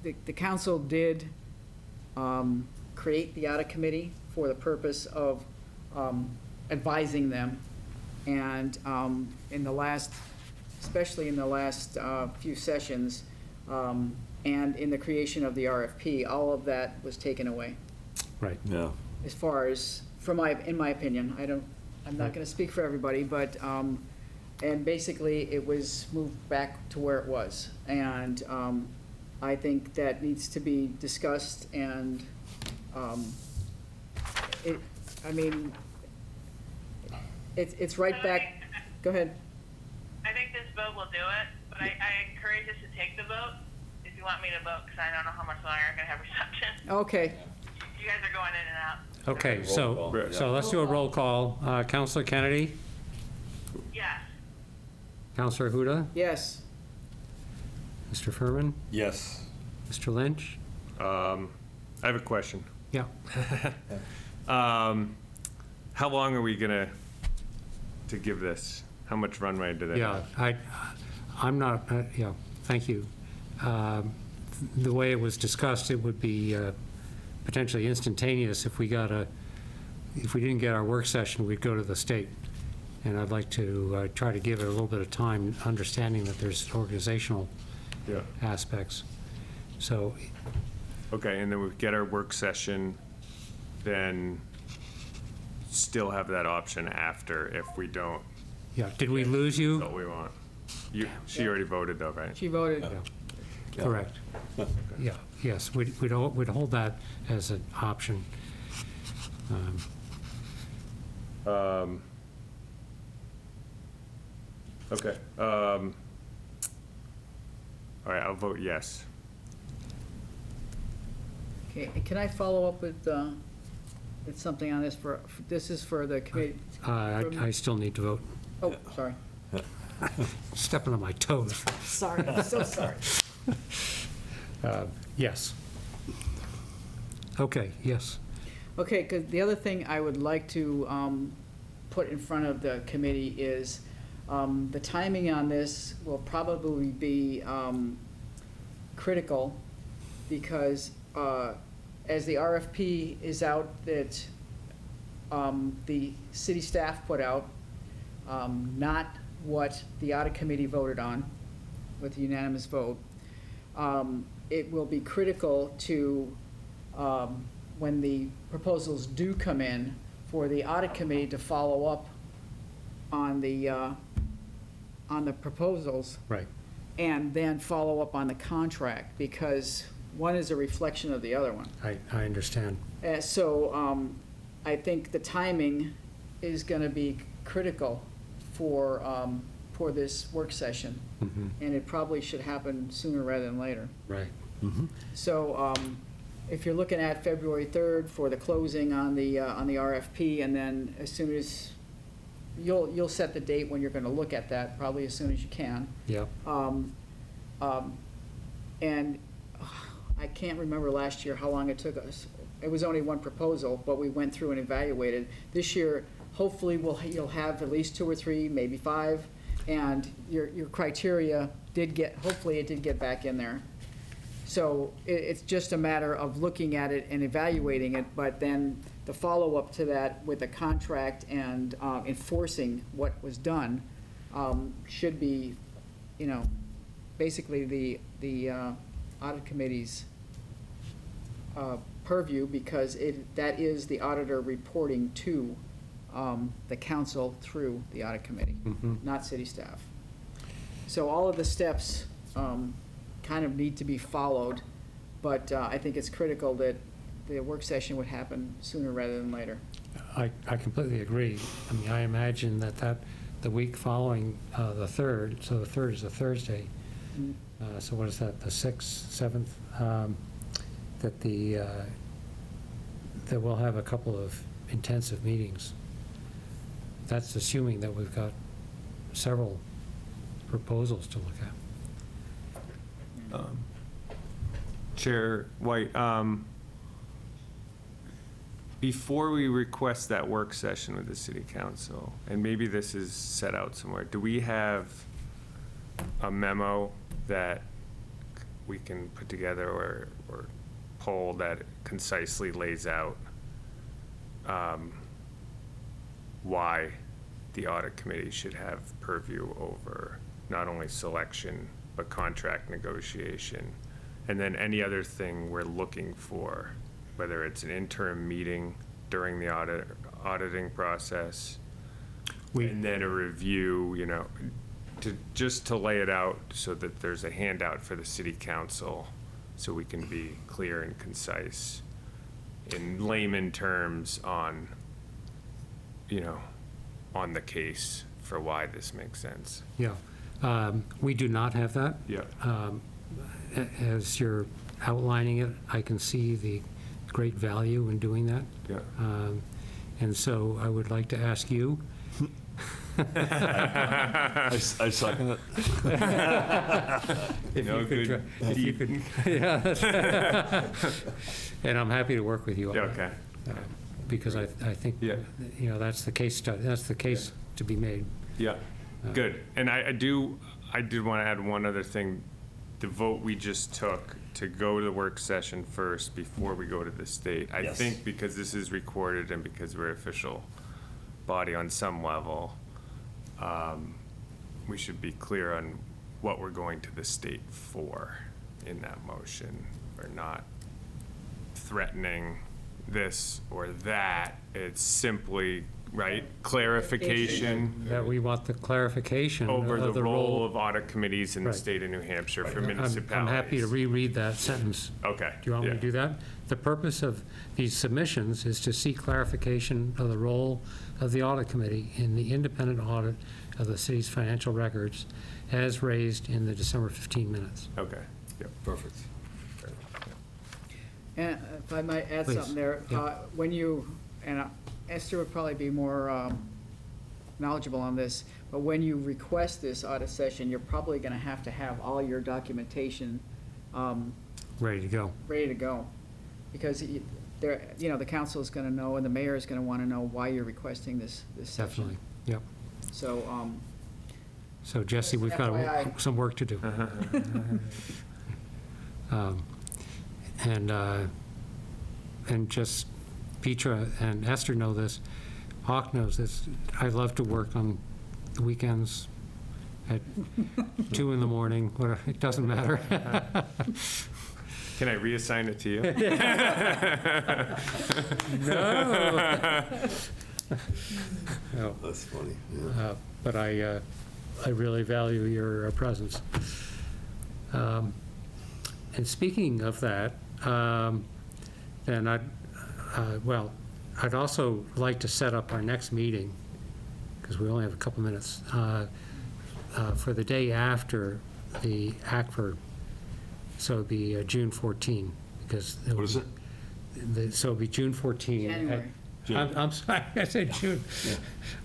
The council did create the audit committee for the purpose of advising them. And in the last, especially in the last few sessions, and in the creation of the RFP, all of that was taken away. Right. Yeah. As far as, in my opinion, I'm not gonna speak for everybody, but, and basically, it was moved back to where it was. And I think that needs to be discussed, and it's right back, go ahead. I think this vote will do it, but I encourage us to take the vote if you want me to vote, because I don't know how much longer I'm going to have reception. Okay, You guys are going in and out. Okay, Roll so, call, yeah. so let's do a roll call. Counselor Kennedy? Yes. Counselor Huda? yes. Mr. Furman? Yes. Mr. Lynch? I have a question. Yeah. How long are we gonna, to give this? How much runway do they Yeah, have? I'm not, yeah, thank you. The way it was discussed, it would be potentially instantaneous if we didn't get our work session, we'd go to the state. And I'd like to try to give it a little bit of time, understanding that there's organizational Yeah. aspects. So, Okay, and then we get our work session, then still have that option after if we don't yeah, did we lose get you? what we want. She already voted though, right? She voted, Yeah. Correct. Yeah, yes, we'd hold that as an option. Okay. All right, I'll vote yes. okay, can I follow up with something on this this is for the committee? I still need to vote. Oh, sorry. Stepping on my toes. Sorry, I'm so sorry. Yes. Okay, yes. Okay, because the other thing I would like to put in front of the committee is the timing on this will probably be critical because as the RFP is out that the city staff put out, not what the audit committee voted on with a unanimous vote, it will be critical to, when the proposals do come in, for the audit committee to follow up on the proposals Right. and then follow up on the contract, because one is a reflection of the other one. I understand. So I think the timing is going to be critical for for this work session, and it probably should happen sooner rather than later. Right. So if you're looking at February 3rd for the closing on the RFP, and then as soon as, you'll set the date when you're going to look at that, probably as soon as you can. Yep. And I can't remember last year how long it took us. It was only one proposal, but we went through and evaluated. This year, hopefully, you'll have at least 2 or 3, maybe 5, and your criteria hopefully it did get back in there. So it's just a matter of looking at it and evaluating it, but then the follow-up to that with the contract and enforcing what was done should be, basically the audit committee's purview, because that is the auditor reporting to the council through the audit committee, not city staff. So all of the steps kind of need to be followed, but I think it's critical that the work session would happen sooner rather than later. I completely agree. I mean, I imagine that the week following the 3rd, so the 3rd is a Thursday, so what is that, the 6th, 7th? That we'll have a couple of intensive meetings. That's assuming that we've got several proposals to look at. Chair White, before we request that work session with the city council, and maybe this is set out somewhere, do we have a memo that we can put together or pull that concisely lays out why the audit committee should have purview over not only selection, but contract negotiation? And then any other thing we're looking for, whether it's an interim meeting during the auditing process, and then a review, just to lay it out so that there's a handout for the city council, so we can be clear and concise in layman terms on, on the case for why this makes sense. Yeah. We do not have that. Yeah. As you're outlining it, I can see the great value in doing that. Yeah. And so I would like to ask you. I second it. If No you could, good if you could, yeah. And I'm happy to work with you on Yeah, that. okay. Because I think, Yeah. that's the case study, that's the case to be made. Yeah, good. And I did want to add one other thing. The vote we just took to go to the work session first before we go to the state, I Yes. think because this is recorded and because we're official body on some level, we should be clear on what we're going to the state for in that motion. We're not threatening this or that. It's simply, right, clarification That we want the clarification over of the role of audit committees in the Right. state of New Hampshire for I'm municipalities. happy to reread that sentence. Okay. Do you want me to yeah. do that? The purpose of these submissions is to seek clarification of the role of the audit committee in the independent audit of the city's financial records as raised in the December 15 minutes. Okay, yep. Perfect. And if I might add Please. something there, Yeah. when you, and Esther would probably be more knowledgeable on this, but when you request this audit session, you're probably going to have all your documentation Ready to go. ready to go. Because the council is going to know, and the mayor is going to want to know why you're requesting this session. Definitely. Yep. So, So Jesse, we've got FYI. some work to do. And just Petra and Esther know this, Hawk knows this, I love to work on the weekends at 2 in the morning, whatever, it doesn't matter. Can I reassign it to you? No. That's funny. Yeah. But I really value your presence. And speaking of that, then I'd also like to set up our next meeting, because we only have a couple minutes, for the day after the ACFR, so it'd be June 14, because. What is it? So it'll be June 14. January. I'm sorry, I said June. Yeah.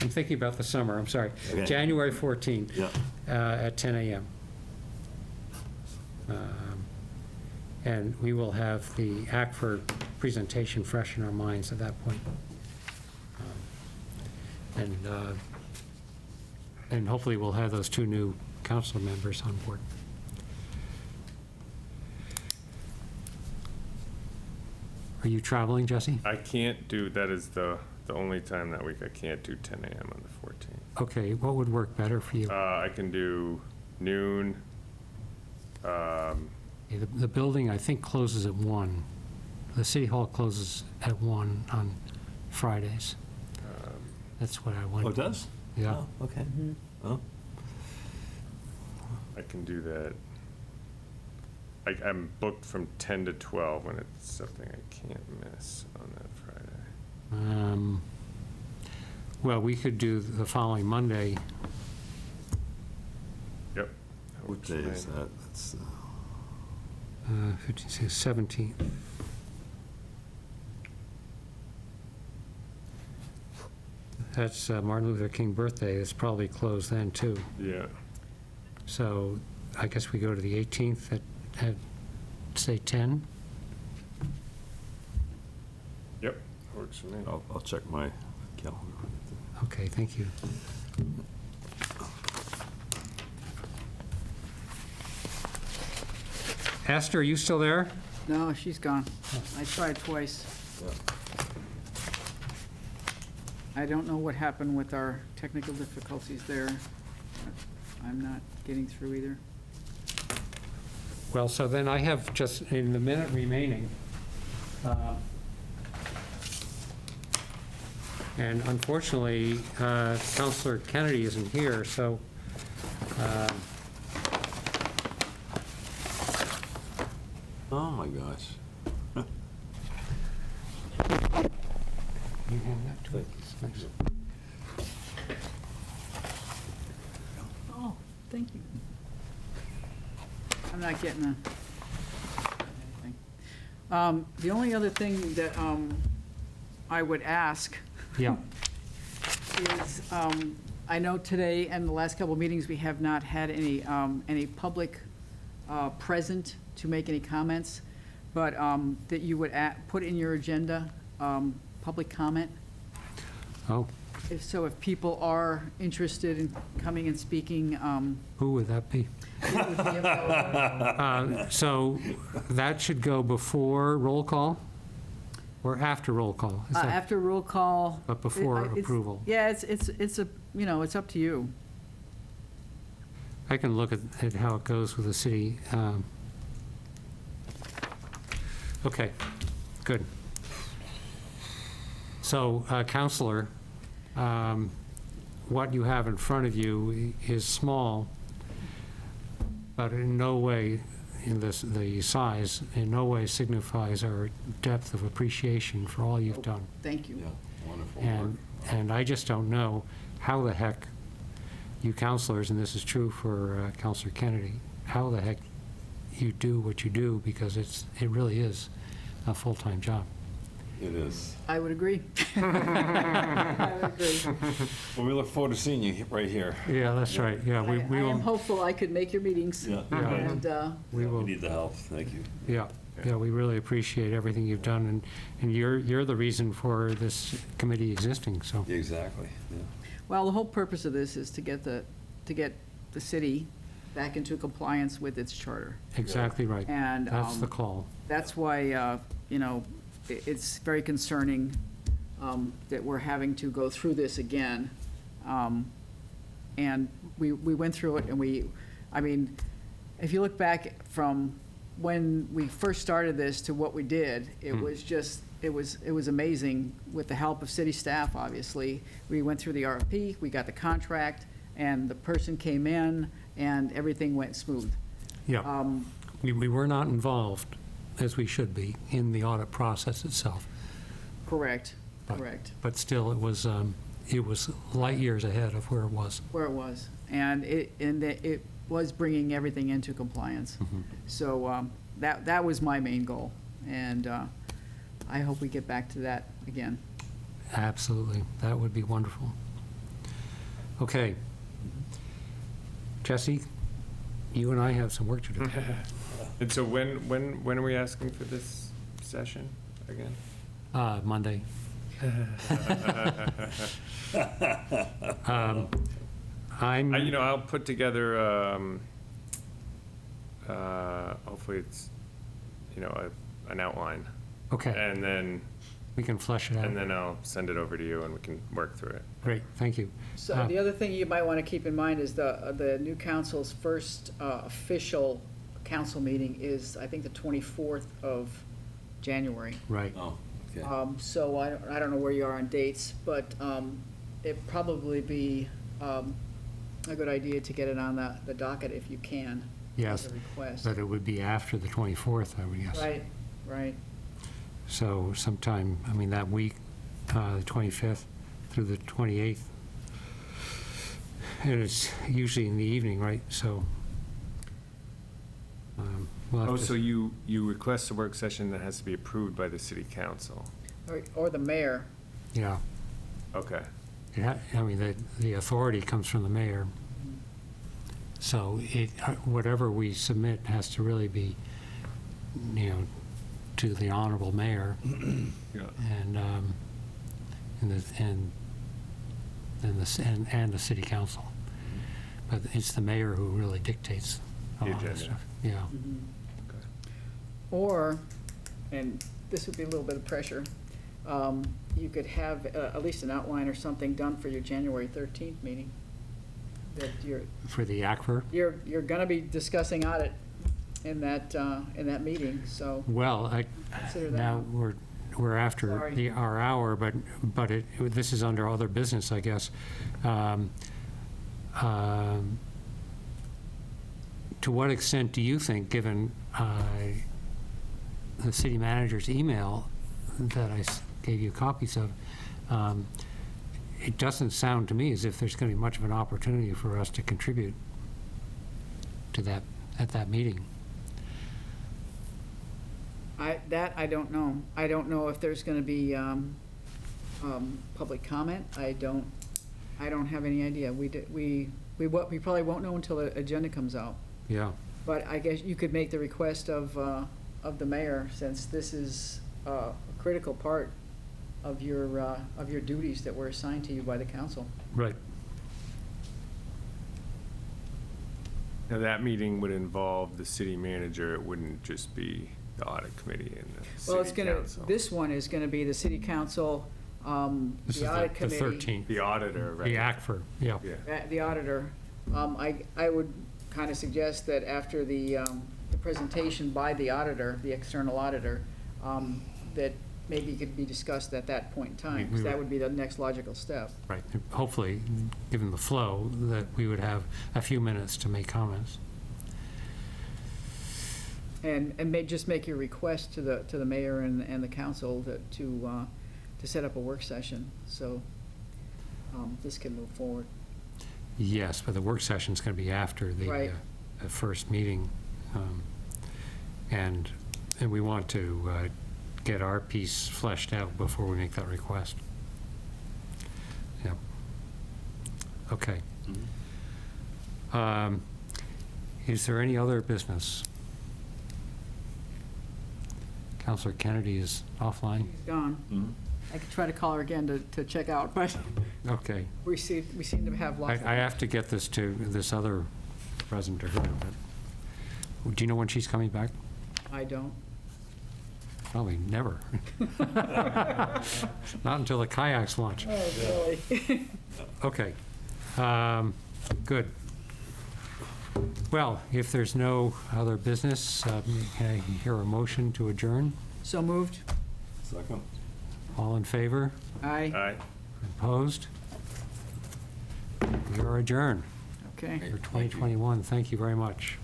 I'm thinking about the summer, I'm sorry. Okay. January 14 Yeah. at 10 a.m. And we will have the ACFR presentation fresh in our minds at that point. And hopefully we'll have those 2 new council members on board. Are you traveling, Jesse? I can't do, that is the only time that week I can't do 10 a.m. on the 14th. Okay, what would work better for you? I can do noon. Yeah, the building, I think, closes at 1. The city hall closes at 1 on Fridays. That's what I want. Oh, it does? Yeah. Oh, okay. Oh, I can do that. I'm booked from 10 to 12 when it's something I can't miss on that Friday. Well, we could do the following Monday. Yep. what day is that? That's, 15, 17th. That's Martin Luther King birthday. It's probably closed then, too. Yeah. So I guess we go to the 18th at say, 10? Yep. Works for me. I'll check my calendar. Okay, thank you. Esther, are you still there? No, she's gone. I tried twice. I don't know what happened with our technical difficulties there. I'm not getting through either. Well, so then I have just, in the minute remaining, and unfortunately, Counselor Kennedy isn't here, so Oh, my gosh. you have that too. Thanks. Oh, thank you. I'm not getting anything. The only other thing that I would ask Yeah, is, I know today and the last couple of meetings, we have not had any public present to make any comments, but that you would put in your agenda, public comment. oh, If people are interested in coming and speaking, who would that be? it would be available. So that should go before roll call or after roll call? Is that- After roll call. But before it's- approval. Yeah, it's a, it's up to you. I can look at how it goes with the city. Okay, good. So, Counselor, what you have in front of you is small, but in no way, in the size, in no way signifies our depth of appreciation for all you've done. Thank you. Yeah, wonderful work. And I just don't know how the heck you counselors, and this is true for Counselor Kennedy, how the heck you do what you do, because it really is a full-time job. It is. I would agree. I would agree. Well, we look forward to seeing you right here. Yeah, that's right, yeah, we I am will, hopeful I could make your meetings. Yeah. And, we We will, need the help. Thank you. yeah, we really appreciate everything you've done, and you're the reason for this committee existing, so, Yeah, exactly. Yeah. well, the whole purpose of this is to get the city back into compliance with its charter. exactly right. And That's the call. that's why, it's very concerning that we're having to go through this again. And we went through it, and I mean, if you look back from when we first started this to what we did, it was just, it was amazing with the help of city staff, obviously. We went through the RFP, we got the contract, and the person came in, and everything went smooth. Yeah, we were not involved, as we should be, in the audit process itself. Correct, But- correct, But still, it was light years ahead of where it was. where it was. and it was bringing everything into compliance. So that was my main goal, and I hope we get back to that again. Absolutely. That would be wonderful. Okay. Jesse, you and I have some work to do. And so when are we asking for this session again? Monday. I'm, I'll put together, hopefully it's, an outline. okay, And then, we can flesh it out. and then I'll send it over to you and we can work through it. Great, thank you. So the other thing you might want to keep in mind is the new council's first official council meeting is, I think, the 24th of January. Right, Oh, okay. So I don't know where you are on dates, but it'd probably be a good idea to get it on the docket if you can. yes, As a request. but it would be after the 24th, I would guess. Right. So sometime, I mean, that week, the 25th through the 28th. And it's usually in the evening, right? So. We'll have Oh, to- so you request a work session that has to be approved by the city council? Or the mayor. Yeah, Okay. I mean, the authority comes from the mayor. So whatever we submit has to really be, to the honorable mayor Yeah. and the city council. But it's the mayor who really dictates a The lot of agenda. stuff. Yeah, Or, and this would be a little bit of pressure, you could have at least an outline or something done for your January 13th meeting. That for the ACFR. you're going to be discussing audit in that meeting, so Well, consider that. now we're after Sorry. our hour, but this is under other business, I guess. To what extent do you think, given the city manager's email that I gave you copies of, it doesn't sound to me as if there's going to be much of an opportunity for us to contribute to that, at that meeting. I don't know. I don't know if there's going to be public comment. I don't have any idea. We probably won't know until the agenda comes out. Yeah, But I guess you could make the request of the mayor, since this is a critical part of your duties that were assigned to you by the council. right. Now, that meeting would involve the city manager. It wouldn't just be the audit committee and the Well, city council. this one is gonna be the city council, This is the audit the committee. 13th, The auditor, right? the ACFR, yeah. Yeah. The auditor. I would kind of suggest that after the presentation by the auditor, the external auditor, that maybe it could be discussed at that point in time, because that would be the next logical step. Right, hopefully, given the flow, that we would have a few minutes to make comments. And just make your request to the mayor and the council to set up a work session, so this can move forward. Yes, but the work session's going to be after Right. the first meeting. And we want to get our piece fleshed out before we make that request. Yeah. Okay. Is there any other business? Counselor Kennedy is offline. She's gone. I could try to call her again to check out, but Okay. we seem to have lots. I have to get this to this other present to her, but do you know when she's coming back? I don't. Probably never. Not until the kayaks launch. Oh, really? Okay. Good. Well, if there's no other business, can I hear a motion to adjourn? So moved? Second. All in favor? Aye. Aye. Opposed? We are adjourned Okay. for 2021. Thank you very much.